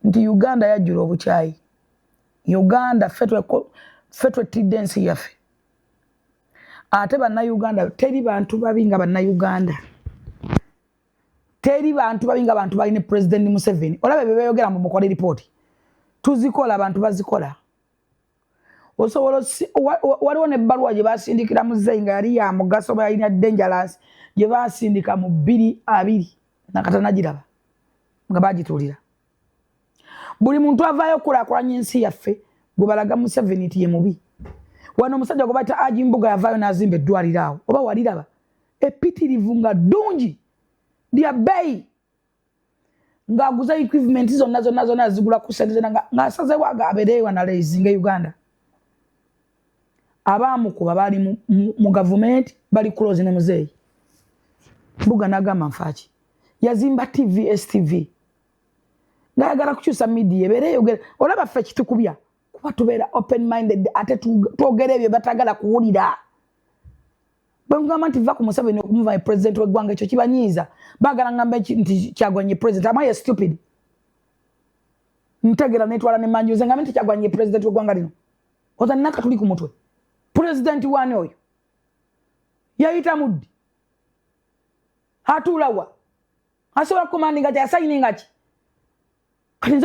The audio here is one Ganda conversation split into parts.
nti Uganda yajjula obukyayi. Uganda fetwe tendency yaffe. Ate bannayuganda teri bantu babi nga bannayuganda. Teri bantu babi nga bantu balina President Museveni. Olaba bye beeyogera mu mukole report. Tuzikola abantu bazikola. Osobola waliwo n'ebbaluwa gye baasindikira Muzeeyi nga yali ya mugaso bwe yalina dangerous gye baasindika mu 2-2 nakatanagiraba nga bagituulira. Buli muntu avaayo okulaakulanya ensi yaffe gwe balaga Museveni nti ye mubi. Wano omusajja gwe bayita Haji Mbuga yavaayo n'azimba eddwaliro awo oba waliraba epitirivu nga ddungi lya bbeeyi ng'aguza equipment zonna zigula ku ssente ng'asazeewo abeereyo analyzinga Uganda. Abaamukuba bali mu gavumenti bali close ne Muzeeyi. Mbuga n'agamba nfaaki yazimba TV STV ng'ayagala kukyusa media ebeereyo olaba ffe kitukubya kuba tubeera open minded ate twogera ebyo batagala kuwulira. Bwe ngamba nti va ku Museveni okumuva president w'eggwanga ekyo kibanyiiza baagala ngamba nti Kyagulanyi president. Am I stupid? Ntegera netwala ne manjuze ngamba nti Kyagulanyi president w'eggwanga lino ozannaka tuli ku mutwe. President wani oyo yayita muddi atuulawa asobola kumandinga ti asayininga ki kati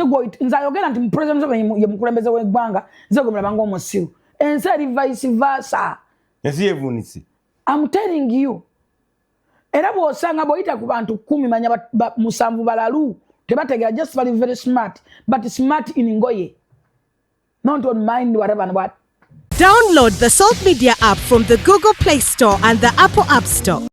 nze ayogera nti President Museveni ye mukulembeze w'eggwanga nze gwe mulaba ng'omusiru ensi eri vice versa. Ensi yevuunise. I'm telling you. Era bw'osanga bw'oyita ku bantu 10 manya 7 balalu tebategera just very smart but smart in ngoye. Not on mind whatever and what. Download the Salt Media app from the Google Play Store and the Apple App Store.